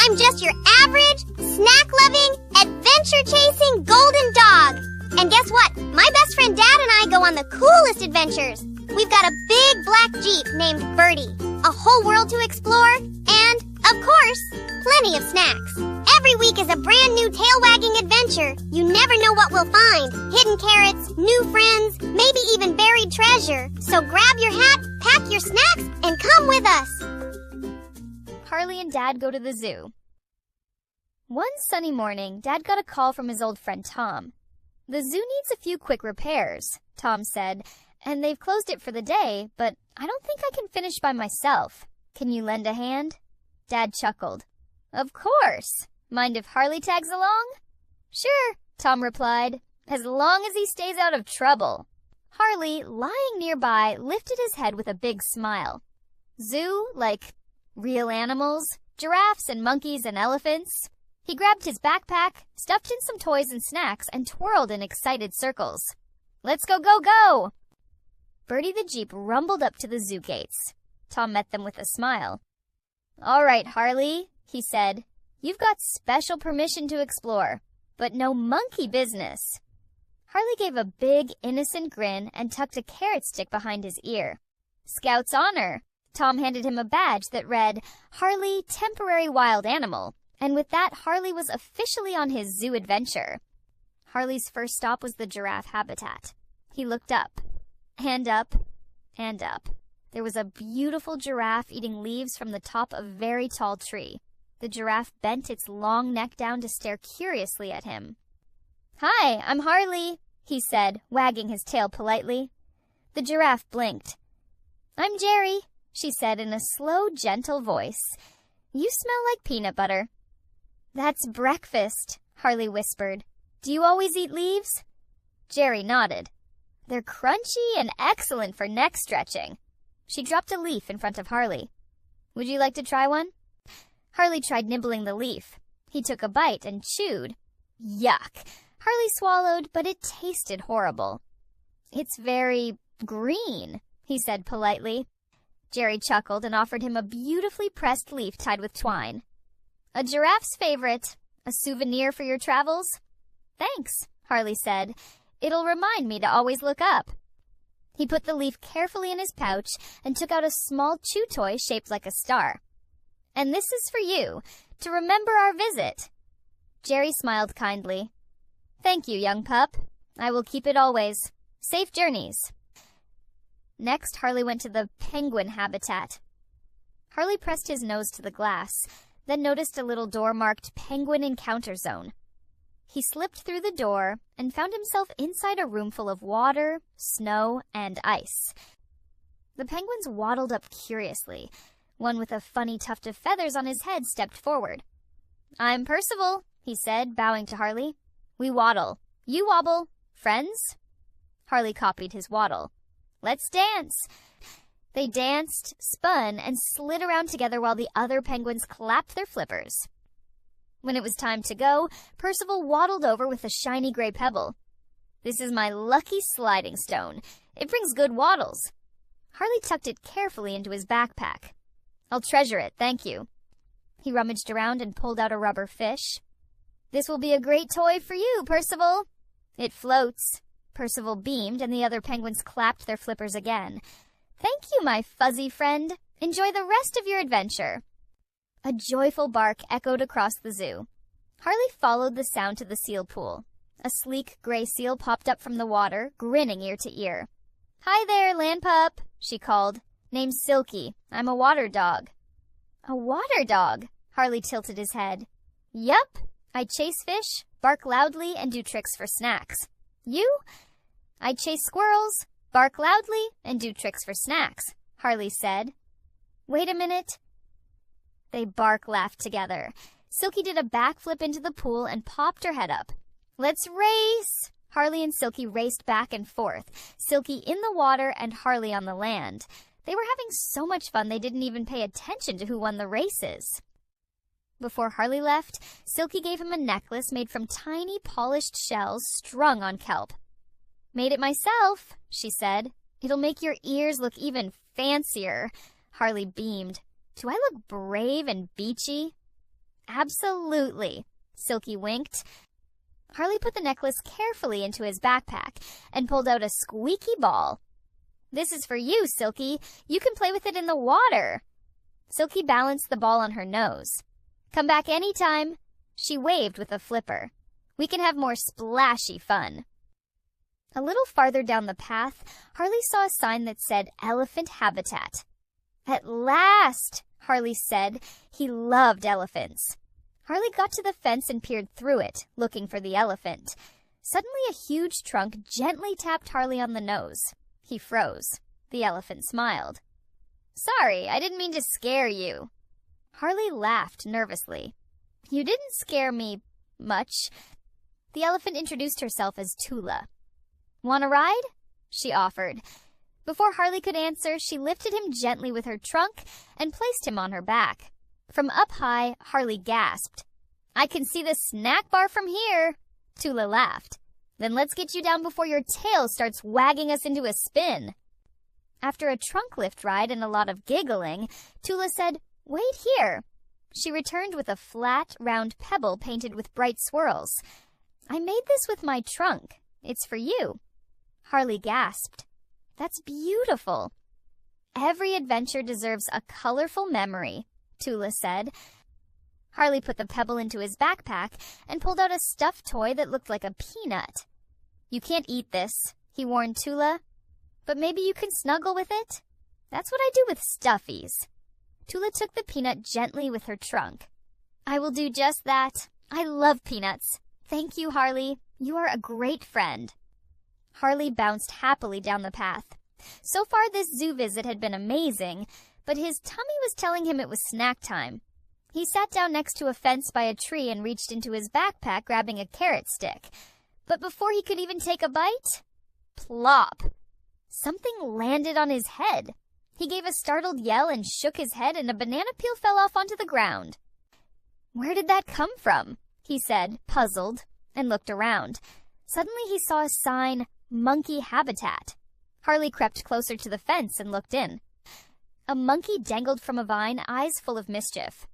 I'm just your average, snack-loving, adventure-chasing golden dog. And guess what? My best friend Dad and I go on the coolest adventures. We've got a big black Jeep named Birdie, a whole world to explore, and, of course, plenty of snacks. Every week is a brand new tail-wagging adventure. You never know what we'll find. Hidden carrots, new friends, maybe even buried treasure. So grab your hat, pack your snacks, and come with us. Harley and Dad go to the zoo. One sunny morning, Dad got a call from his old friend Tom. The zoo needs a few quick repairs, Tom said, and they've closed it for the day, but I don't think I can finish by myself. Can you lend a hand? Dad chuckled. Of course. Mind if Harley tags along? Sure, Tom replied, as long as he stays out of trouble. Harley, lying nearby, lifted his head with a big smile. Zoo, like real animals, giraffes and monkeys and elephants. He grabbed his backpack, stuffed in some toys and snacks, and twirled in excited circles. Let's go, go, go! Birdie the Jeep rumbled up to the zoo gates. Tom met them with a smile. All right, Harley, he said. You've got special permission to explore, but no monkey business. Harley gave a big, innocent grin and tucked a carrot stick behind his ear. Scout's honor. Tom handed him a badge that read, Harley, Temporary Wild Animal, and with that, Harley was officially on his zoo adventure. Harley's first stop was the giraffe habitat. He looked up, and up, and up. There was a beautiful giraffe eating leaves from the top of a very tall tree. The giraffe bent its long neck down to stare curiously at him. Hi, I'm Harley, he said, wagging his tail politely. The giraffe blinked. I'm Jerry, she said in a slow, gentle voice. You smell like peanut butter. That's breakfast, Harley whispered. Do you always eat leaves? Jerry nodded. They're crunchy and excellent for neck stretching. She dropped a leaf in front of Harley. Would you like to try one? Harley tried nibbling the leaf. He took a bite and chewed. Yuck! Harley swallowed, but it tasted horrible. It's very green, he said politely. Jerry chuckled and offered him a beautifully pressed leaf tied with twine. A giraffe's favorite. A souvenir for your travels? Thanks, Harley said. It'll remind me to always look up. He put the leaf carefully in his pouch and took out a small chew toy shaped like a star. And this is for you, to remember our visit. Jerry smiled kindly. Thank you, young pup. I will keep it always. Safe journeys. Next, Harley went to the penguin habitat. Harley pressed his nose to the glass, then noticed a little door marked Penguin Encounter Zone. He slipped through the door and found himself inside a room full of water, snow, and ice. The penguins waddled up curiously. One with a funny tuft of feathers on his head stepped forward. I'm Percival, he said, bowing to Harley. We waddle. You wobble. Friends? Harley copied his waddle. Let's dance. They danced, spun, and slid around together while the other penguins clapped their flippers. When it was time to go, Percival waddled over with a shiny gray pebble. This is my lucky sliding stone. It brings good waddles. Harley tucked it carefully into his backpack. I'll treasure it, thank you. He rummaged around and pulled out a rubber fish. This will be a great toy for you, Percival. It floats. Percival beamed, and the other penguins clapped their flippers again. Thank you, my fuzzy friend. Enjoy the rest of your adventure. A joyful bark echoed across the zoo. Harley followed the sound to the seal pool. A sleek gray seal popped up from the water, grinning ear to ear. Hi there, land pup, she called. Name's Silky. I'm a water dog. A water dog? Harley tilted his head. Yup. I chase fish, bark loudly, and do tricks for snacks. You? I chase squirrels, bark loudly, and do tricks for snacks, Harley said. Wait a minute. They bark laughed together. Silky did a backflip into the pool and popped her head up. Let's race! Harley and Silky raced back and forth, Silky in the water and Harley on the land. They were having so much fun they didn't even pay attention to who won the races. Before Harley left, Silky gave him a necklace made from tiny polished shells strung on kelp. Made it myself, she said. It'll make your ears look even fancier. Harley beamed. Do I look brave and beachy? Absolutely, Silky winked. Harley put the necklace carefully into his backpack and pulled out a squeaky ball. This is for you, Silky. You can play with it in the water. Silky balanced the ball on her nose. Come back anytime. She waved with a flipper. We can have more splashy fun. A little farther down the path, Harley saw a sign that said Elephant Habitat. At last, Harley said. He loved elephants. Harley got to the fence and peered through it, looking for the elephant. Suddenly a huge trunk gently tapped Harley on the nose. He froze. The elephant smiled. Sorry, I didn't mean to scare you. Harley laughed nervously. You didn't scare me much. The elephant introduced herself as Tula. Want a ride? She offered. Before Harley could answer, she lifted him gently with her trunk and placed him on her back. From up high, Harley gasped. I can see the snack bar from here. Tula laughed. Then let's get you down before your tail starts wagging us into a spin. After a trunk lift ride and a lot of giggling, Tula said, Wait here. She returned with a flat, round pebble painted with bright swirls. I made this with my trunk. It's for you. Harley gasped. That's beautiful. Every adventure deserves a colorful memory, Tula said. Harley put the pebble into his backpack and pulled out a stuffed toy that looked like a peanut. You can't eat this, he warned Tula. But maybe you can snuggle with it? That's what I do with stuffies. Tula took the peanut gently with her trunk. I will do just that. I love peanuts. Thank you, Harley. You are a great friend. Harley bounced happily down the path. So far, this zoo visit had been amazing, but his tummy was telling him it was snack time. He sat down next to a fence by a tree and reached into his backpack, grabbing a carrot stick. But before he could even take a bite, plop! Something landed on his head. He gave a startled yell and shook his head, and a banana peel fell off onto the ground. Where did that come from? He said, puzzled, and looked around. Suddenly he saw a sign, Monkey Habitat. Harley crept closer to the fence and looked in. A monkey dangled from a vine, eyes full of mischief.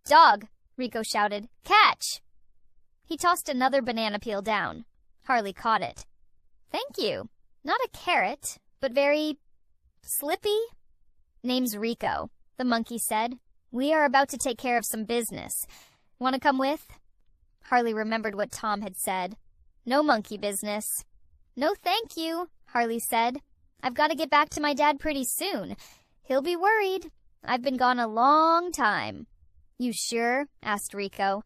Dog, Rico shouted. Catch! He tossed another banana peel down. Harley caught it. Thank you. Not a carrot, but very slippy. Name's Rico, the monkey said. We are about to take care of some business. Want to come with? Harley remembered what Tom had said. No monkey business. No thank you, Harley said. I've got to get back to my dad pretty soon. He'll be worried. I've been gone a long time. You sure? Asked Rico.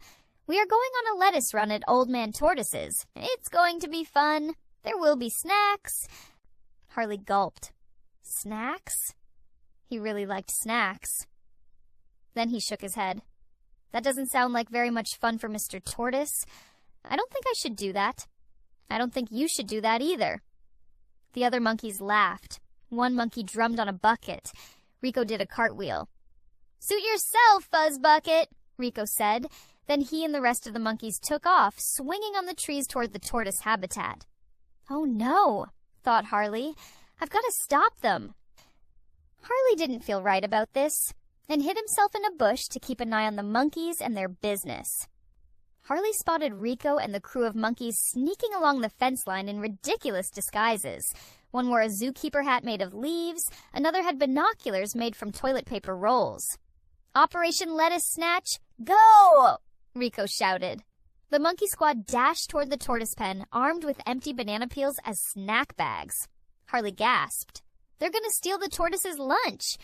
We are going on a lettuce run at Old Man Tortoise's. It's going to be fun. There will be snacks. Harley gulped. Snacks? He really liked snacks. Then he shook his head. That doesn't sound like very much fun for Mr. Tortoise. I don't think I should do that. I don't think you should do that either. The other monkeys laughed. One monkey drummed on a bucket. Rico did a cartwheel. Suit yourself, Fuzzbucket, Rico said. Then he and the rest of the monkeys took off, swinging on the trees toward the tortoise habitat. Oh no, thought Harley. I've got to stop them. Harley didn't feel right about this and hid himself in a bush to keep an eye on the monkeys and their business. Harley spotted Rico and the crew of monkeys sneaking along the fence line in ridiculous disguises. One wore a zookeeper hat made of leaves, another had binoculars made from toilet paper rolls. Operation Lettuce Snatch, go! Rico shouted. The monkey squad dashed toward the tortoise pen, armed with empty banana peels as snack bags. Harley gasped. They're going to steal the tortoise's lunch.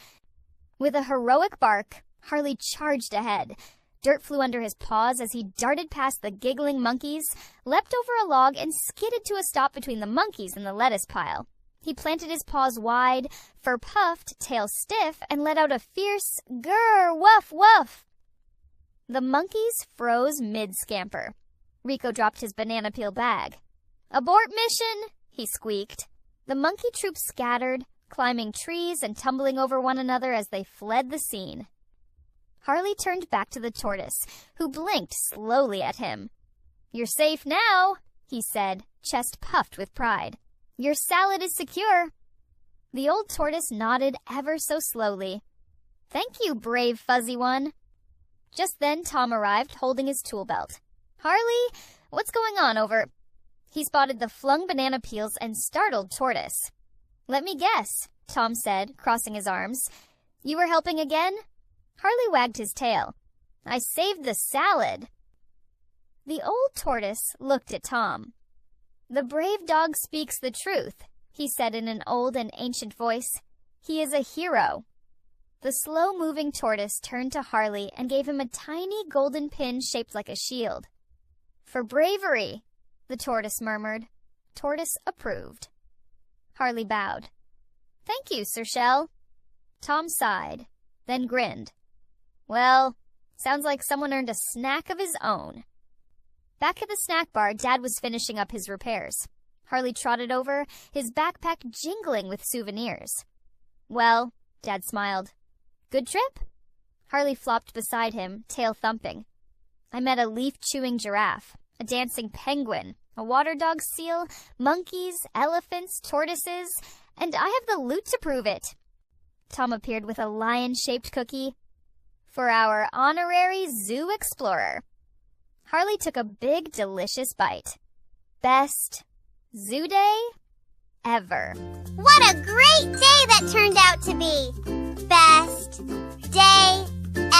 With a heroic bark, Harley charged ahead. Dirt flew under his paws as he darted past the giggling monkeys, leapt over a log, and skidded to a stop between the monkeys and the lettuce pile. He planted his paws wide, fur puffed, tail stiff, and let out a fierce grr, woof, woof. The monkeys froze mid-scamper. Rico dropped his banana peel bag. Abort mission, he squeaked. The monkey troop scattered, climbing trees and tumbling over one another as they fled the scene. Harley turned back to the tortoise, who blinked slowly at him. You're safe now, he said, chest puffed with pride. Your salad is secure. The old tortoise nodded ever so slowly. Thank you, brave fuzzy one. Just then, Tom arrived, holding his tool belt. "Harley, what's going on over—" He spotted the flung banana peels and startled Tortoise. "Let me guess," Tom said, crossing his arms. "You were helping again?" Harley wagged his tail. "I saved the salad." The old Tortoise looked at Tom. "The brave dog speaks the truth," he said in an old and ancient voice. "He is a hero." The slow-moving Tortoise turned to Harley and gave him a tiny golden pin shaped like a shield. "For bravery," the Tortoise murmured. Tortoise approved. Harley bowed. "Thank you, Sir Shell." Tom sighed, then grinned. "Well, sounds like someone earned a snack of his own." Back at the snack bar, Dad was finishing up his repairs. Harley trotted over, his backpack jingling with souvenirs. "Well," Dad smiled. "Good trip?" Harley flopped beside him, tail thumping. "I met a leaf-chewing giraffe, a dancing penguin, a water dog seal, monkeys, elephants, tortoises, and I have the loot to prove it." Tom appeared with a lion-shaped cookie. "For our honorary zoo explorer." Harley took a big, delicious bite. "Best zoo day ever." What a great day that turned out to be! Best day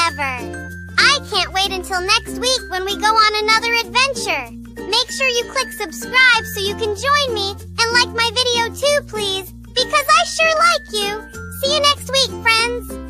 ever! I can't wait until next week when we go on another adventure. Make sure you click subscribe so you can join me, and like my video too, please, because I sure like you. See you next week, friends!